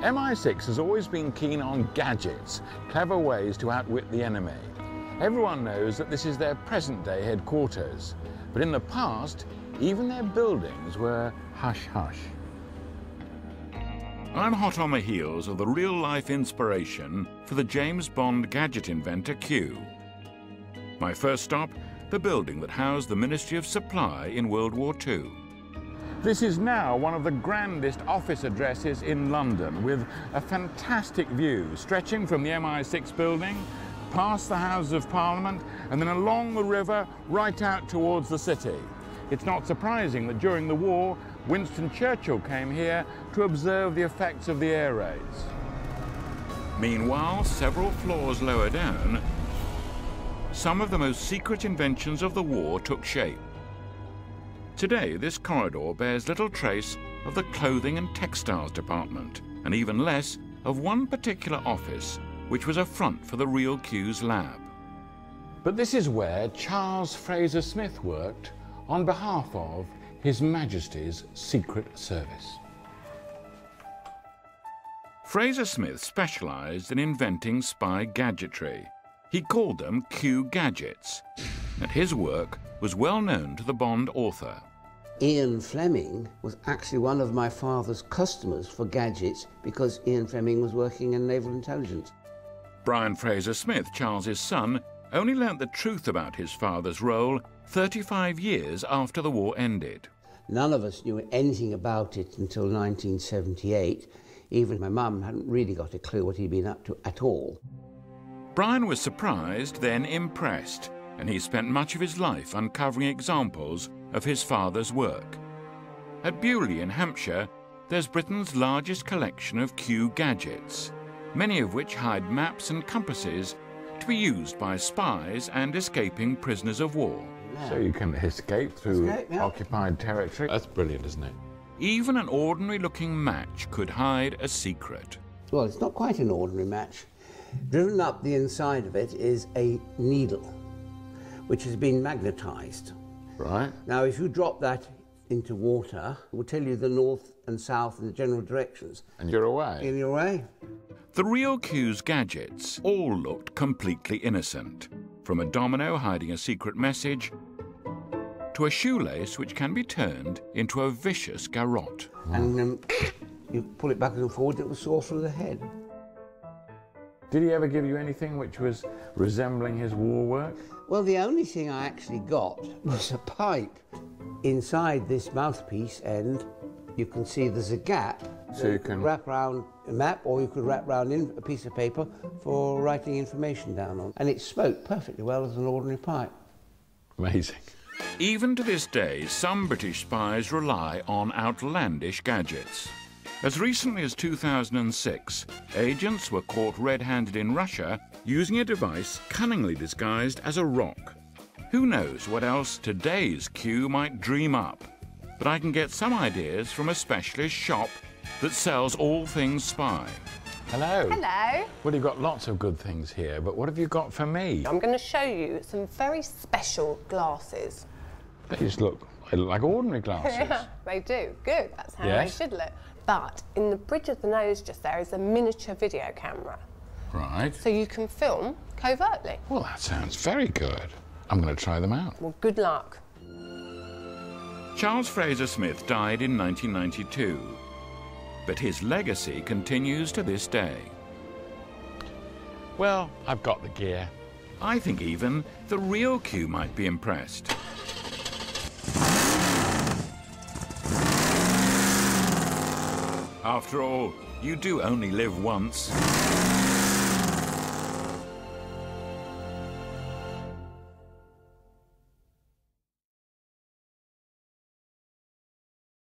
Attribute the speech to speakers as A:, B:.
A: MI6 has always been keen on gadgets, clever ways to outwit the enemy. Everyone knows that this is their present-day headquarters, but in the past, even their buildings were hush-hush. I'm hot on the heels of the real-life inspiration for the James Bond gadget inventor Q. My first stop, the building that housed the Ministry of Supply in World War II. This is now one of the grandest office addresses in London, with a fantastic view stretching from the MI6 building, past the Houses of Parliament, and then along the river right out towards the city. It's not surprising that during the war, Winston Churchill came here to observe the effects of the air raids. Meanwhile, several floors lower down, some of the most secret inventions of the war took shape. Today, this corridor bears little trace of the clothing and textiles department, and even less of one particular office, which was a front for the real Q's lab. But this is where Charles Fraser Smith worked on behalf of His Majesty's Secret Service. Fraser Smith specialised in inventing spy gadgetry. He called them Q gadgets, and his work was well known to the Bond author.
B: Ian Fleming was actually one of my father's customers for gadgets because Ian Fleming was working in naval intelligence.
A: Brian Fraser Smith, Charles's son, only learnt the truth about his father's role 35 years after the war ended.
B: None of us knew anything about it until 1978. Even my mum hadn't really got a clue what he'd been up to at all.
A: Brian was surprised, then impressed, and he spent much of his life uncovering examples of his father's work. At Bewley in Hampshire, there's Britain's largest collection of Q gadgets, many of which hide maps and compasses to be used by spies and escaping prisoners of war.
B: Yeah.
A: So you can escape through occupied territory?
C: That's brilliant, isn't it?
A: Even an ordinary-looking match could hide a secret.
B: Well, it's not quite an ordinary match. Driven up the inside of it is a needle, which has been magnetised.
A: Right.
B: Now, if you drop that into water, it will tell you the north and south and the general directions.
A: And you're away.
B: And you're away.
A: The real Q's gadgets all looked completely innocent, from a domino hiding a secret message to a shoelace which can be turned into a vicious garrote.
B: And you pull it backwards and forwards, it will saw through the head.
A: Did he ever give you anything which was resembling his war work?
B: Well, the only thing I actually got was a pipe. Inside this mouthpiece end, you can see there's a gap.
A: So you can
B: wrap around a map, or you could wrap around a piece of paper for writing information down on. And it smoked perfectly well as an ordinary pipe.
A: Amazing. Even to this day, some British spies rely on outlandish gadgets. As recently as 2006, agents were caught red-handed in Russia using a device cunningly disguised as a rock. Who knows what else today's Q might dream up? But I can get some ideas from a specialist shop that sells all things spy. Hello.
D: Hello.
A: Well, you've got lots of good things here, but what have you got for me?
D: I'm going to show you some very special glasses.
A: They just look like ordinary glasses.
D: Yeah, they do. Good. That's how
A: Yes.
D: they should look. But in the bridge of the nose just there is a miniature video camera.
A: Right.
D: So you can film covertly.
A: Well, that sounds very good. I'm going to try them out.
D: Well, good luck.
A: Charles Fraser Smith died in 1992, but his legacy continues to this day. Well, I've got the gear. I think even the real Q might be impressed. After all, you do only live once.